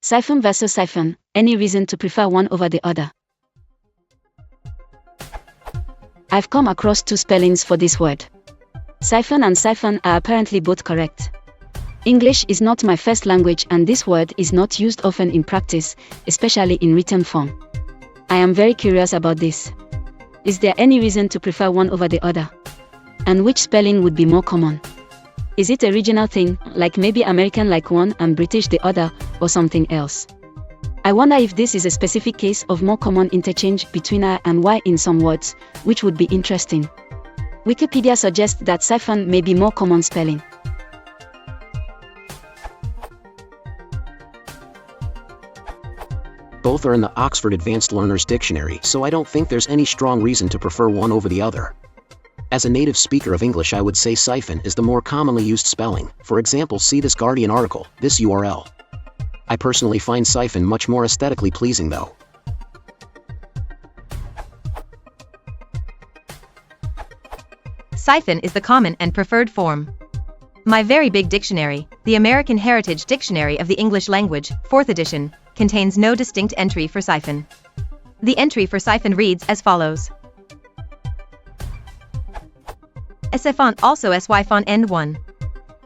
Siphon versus Syphon, any reason to prefer one over the other? I've come across two spellings for this word. Siphon and Syphon are apparently both correct. English is not my first language and this word is not used often in practice, especially in written form. I am very curious about this. Is there any reason to prefer one over the other? And which spelling would be more common? Is it a regional thing, like maybe American like one and British the other, or something else? I wonder if this is a specific case of more common interchange between I and Y in some words, which would be interesting. Wikipedia suggests that Syphon may be more common spelling. Both are in the Oxford Advanced Learners Dictionary, so I don't think there's any strong reason to prefer one over the other. As a native speaker of English, I would say Syphon is the more commonly used spelling. For example, see this Guardian article, this URL. I personally find Syphon much more aesthetically pleasing though. Syphon is the common and preferred form. My very big dictionary, the American Heritage Dictionary of the English Language, 4th edition, contains no distinct entry for Syphon. The entry for Syphon reads as follows. A siphon, also Syphon end 1.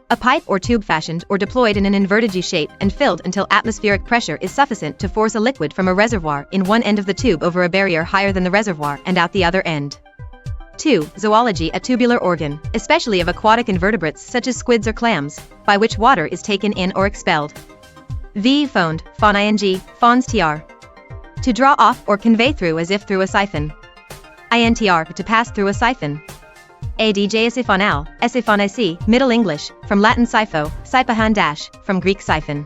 A pipe or tube fashioned or deployed in an inverted U shape and filled until atmospheric pressure is sufficient to force a liquid from a reservoir in one end of the tube over a barrier higher than the reservoir and out the other end. 2. Zoology, a tubular organ, especially of aquatic invertebrates such as squids or clams, by which water is taken in or expelled. V. Phoned, phon ing, phons tr. To draw off or convey through as if through a siphon. Intr, to pass through a siphon. Adj siphonal, siphonic, Middle English, from Latin sipho, sipahan from Greek siphon.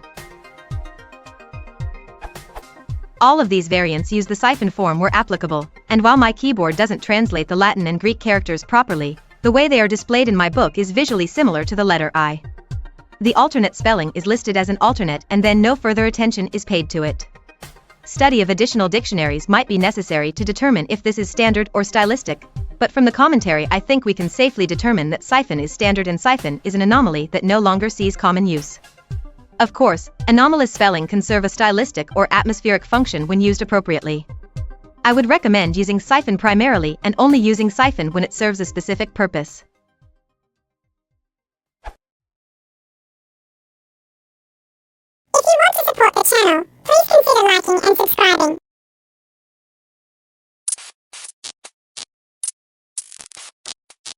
All of these variants use the Syphon form where applicable, and while my keyboard doesn't translate the Latin and Greek characters properly, the way they are displayed in my book is visually similar to the letter I. The alternate spelling is listed as an alternate and then no further attention is paid to it. Study of additional dictionaries might be necessary to determine if this is standard or stylistic, but from the commentary I think we can safely determine that Syphon is standard and Syphon is an anomaly that no longer sees common use. Of course, anomalous spelling can serve a stylistic or atmospheric function when used appropriately. I would recommend using Syphon primarily and only using Syphon when it serves a specific purpose.